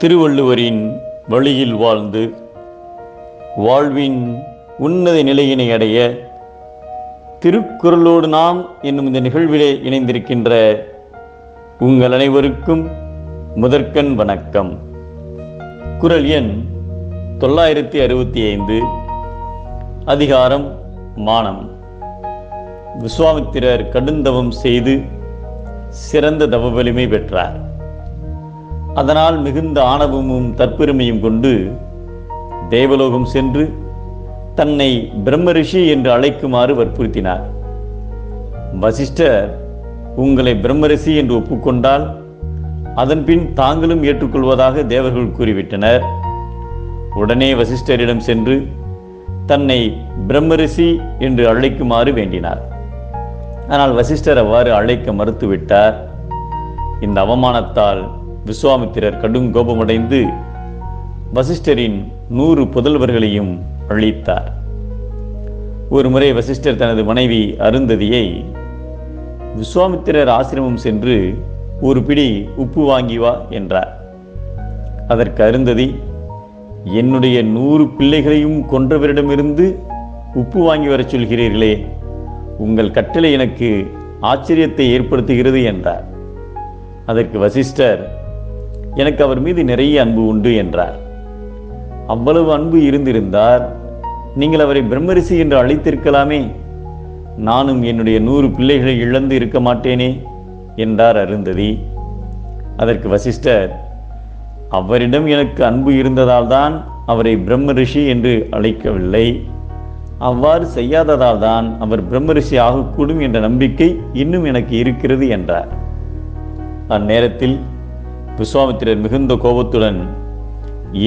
திருவள்ளுவரின் வழியில் வாழ்ந்து வாழ்வின் உன்னத நிலையினை அடைய திருக்குறளோடு நாம் என்னும் இந்த நிகழ்விலே இணைந்திருக்கின்ற உங்கள் அனைவருக்கும் முதற்கண் வணக்கம். குறள் எண் 965, அதிகாரம் மானம். விஸ்வாமித்திரர் கடுந்தவம் செய்து சிறந்த தவ வலிமை பெற்றார். அதனால் மிகுந்த ஆணவமும் தற்பெருமையும் கொண்டு தேவலோகம் சென்று தன்னை பிரம்மரிஷி என்று அழைக்குமாறு வற்புறுத்தினார். வசிஷ்டர் உங்களை பிரம்மரிஷி என்று ஒப்புக்கொண்டால் அதன்பின் தாங்களும் ஏற்றுக்கொள்வதாக தேவர்கள் கூறிவிட்டனர். உடனே வசிஷ்டரிடம் சென்று தன்னை பிரம்மரிஷி என்று அழைக்குமாறு வேண்டினார். ஆனால் வசிஷ்டர் அவ்வாறு அழைக்க மறுத்துவிட்டார். இந்த அவமானத்தால் விஸ்வாமித்திரர் கடும் கோபமடைந்து வசிஷ்டரின் 100 புதல்வர்களையும் அழித்தார். ஒரு முறை வசிஷ்டர் தனது மனைவி அருந்ததியை விஸ்வாமித்திரர் ஆசிரமம் சென்று ஒரு பிடி உப்பு வாங்கி வா என்றார். அதற்கு அருந்ததி, என்னுடைய 100 பிள்ளைகளையும் கொன்றவரிடமிருந்து உப்பு வாங்கி வரச் சொல்கிறீர்களே, உங்கள் கட்டளை எனக்கு ஆச்சரியத்தை ஏற்படுத்துகிறது என்றார். அதற்கு வசிஷ்டர், எனக்கு அவர் மீது நிறைய அன்பு உண்டு என்றார். அவ்வளவு அன்பு இருந்திருந்தால் நீங்கள் அவரை பிரம்மரிஷி என்று அழைத்திருக்கலாமே, நானும் என்னுடைய 100 பிள்ளைகளை இழந்து இருக்க மாட்டேனே என்றார் அருந்ததி. அதற்கு வசிஷ்டர், அவரிடம் எனக்கு அன்பு இருந்ததால் தான் அவரை பிரம்மரிஷி என்று அழைக்கவில்லை, அவ்வாறு செய்யாததால் தான் அவர் பிரம்மரிஷி ஆகக்கூடும் என்ற நம்பிக்கை இன்னும் எனக்கு இருக்கிறது என்றார். அந்நேரத்தில் விஸ்வாமித்திரர் மிகுந்த கோபத்துடன்,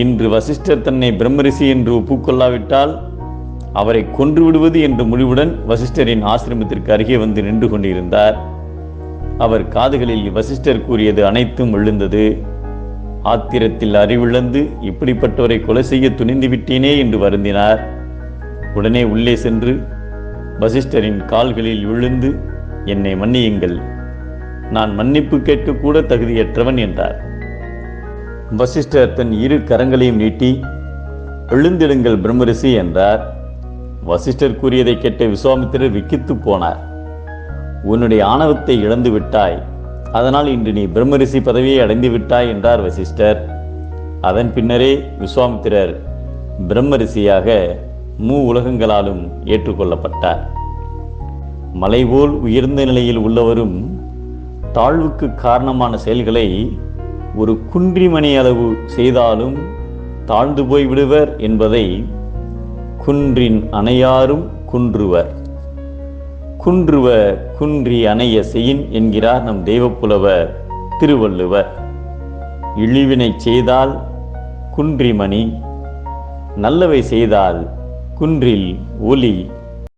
இன்று வசிஷ்டர் தன்னை பிரம்மரிஷி என்று ஒப்புக்கொள்ளாவிட்டால் அவரை கொன்று விடுவது என்ற முடிவுடன் வசிஷ்டரின் ஆசிரமத்திற்கு அருகே வந்து நின்று கொண்டிருந்தார். அவர் காதுகளில் வசிஷ்டர் கூறியது அனைத்தும் விழுந்தது. ஆத்திரத்தில் அறிவிழந்து இப்படிப்பட்டவரை கொலை செய்ய துணிந்து விட்டேனே என்று வருந்தினார். உடனே உள்ளே சென்று வசிஷ்டரின் கால்களில் விழுந்து, என்னை மன்னியுங்கள், நான் மன்னிப்பு கேட்க கூட தகுதியற்றவன் என்றார். வசிஷ்டர் தன் 2 கரங்களையும் நீட்டி, எழுந்திடுங்கள் பிரம்மரிஷி என்றார். வசிஷ்டர் கூறியதை கேட்ட விஸ்வாமித்திரர் விக்கித்து போனார். உன்னுடைய ஆணவத்தை இழந்து விட்டாய், அதனால் இன்று நீ பிரம்மரிஷி பதவியை அடைந்து விட்டாய் என்றார் வசிஷ்டர். அதன் பின்னரே விஸ்வாமித்திரர் பிரம்மரிஷியாக உலகங்களாலும் ஏற்றுக்கொள்ளப்பட்டார். மலைபோல் உயர்ந்த நிலையில் உள்ளவரும் தாழ்வுக்கு காரணமான செயல்களை ஒரு குன்றிமணி அளவு செய்தாலும் தாழ்ந்து போய் விடுவர் என்பதை குன்றின் அணையாரும் குன்றுவர். குன்றுவ குன்றி அணைய செய்யின் என்கிறார் நம் தெய்வப்புலவர் திருவள்ளுவர். இழிவினை செய்தால் குன்றிமணி, நல்லவை செய்தால் குன்றில் ஒலி